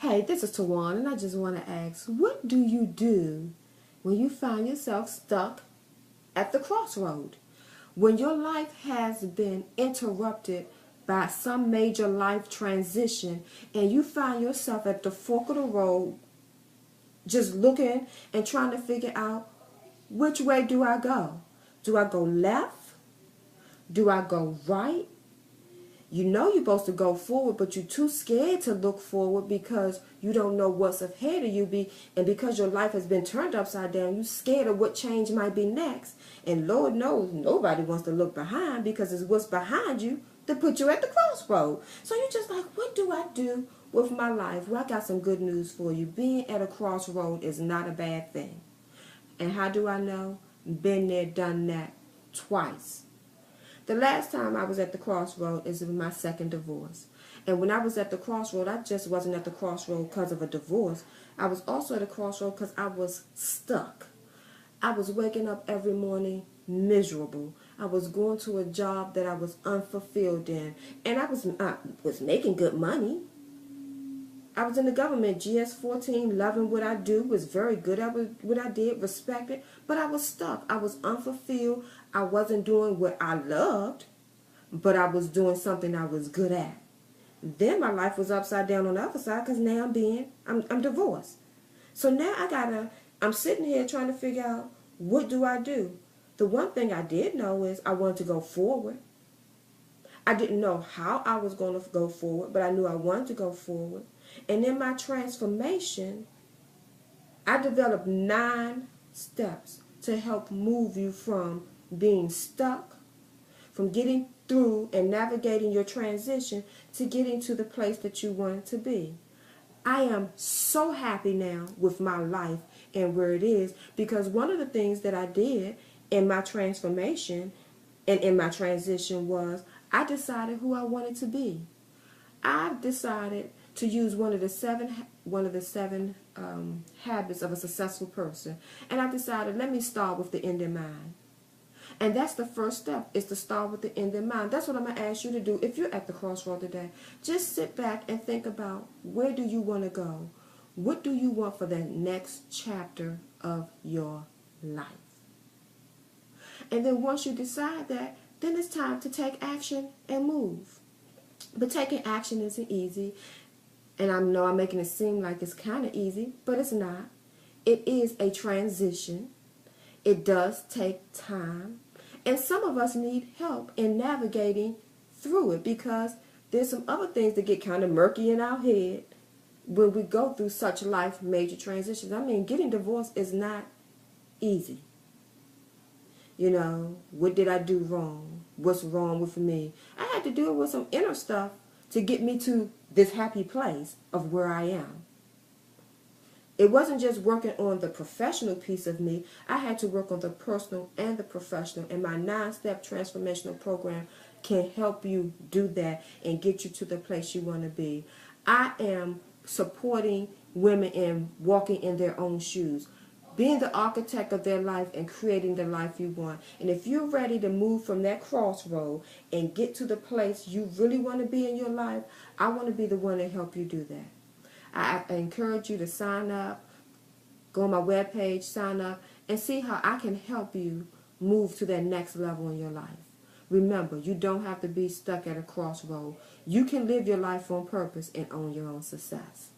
Hey, this is Tawan, and I just want to ask, what do you do when you find yourself stuck at the crossroad? When your life has been interrupted by some major life transition and you find yourself at the fork of the road just looking and trying to figure out, which way do I go? Do I go left? Do I go right? You know you're supposed to go forward, but you're too scared to look forward because you don't know what's ahead of you. And because your life has been turned upside down, you're scared of what change might be next. And Lord knows nobody wants to look behind, because it's what's behind you that put you at the crossroad. So you're just like, what do I do with my life? Well, I got some good news for you. Being at a crossroad is not a bad thing. And how do I know? Been there, done that twice. The last time I was at the crossroad is with my second divorce. And when I was at the crossroad, I just wasn't at the crossroad because of a divorce. I was also at a crossroad because I was stuck. I was waking up every morning miserable. I was going to a job that I was unfulfilled in. And I was making good money. I was in the government, GS-14, loving what I do, was very good at what I did, respected, but I was stuck. I was unfulfilled. I wasn't doing what I loved, but I was doing something I was good at. Then my life was upside down on the other side because now I'm divorced. So now I'm sitting here trying to figure out, what do I do? The one thing I did know is I wanted to go forward. I didn't know how I was going to go forward, but I knew I wanted to go forward. And in my transformation, I developed 9 steps to help move you from being stuck, from getting through and navigating your transition to getting to the place that you want to be. I am so happy now with my life and where it is, because one of the things that I did in my transformation and in my transition was I decided who I wanted to be. I decided to use one of the seven habits of a successful person, and I decided, let me start with the end in mind. And that's the first step, is to start with the end in mind. That's what I'm going to ask you to do if you're at the crossroad today. Just sit back and think about, where do you want to go? What do you want for the next chapter of your life? And then once you decide that, then it's time to take action and move. But taking action isn't easy. And I know I'm making it seem like it's kind of easy, but it's not. It is a transition. It does take time. And some of us need help in navigating through it, because there's some other things that get kind of murky in our head when we go through such life major transitions. I mean, getting divorced is not easy. You know, what did I do wrong? What's wrong with me? I had to deal with some inner stuff to get me to this happy place of where I am. It wasn't just working on the professional piece of me. I had to work on the personal and the professional. And my 9-step transformational program can help you do that and get you to the place you want to be. I am supporting women in walking in their own shoes, being the architect of their life and creating the life you want. And if you're ready to move from that crossroad and get to the place you really want to be in your life, I want to be the one to help you do that. I encourage you to sign up, go on my webpage, sign up, and see how I can help you move to that next level in your life. Remember, you don't have to be stuck at a crossroad. You can live your life on purpose and own your own success.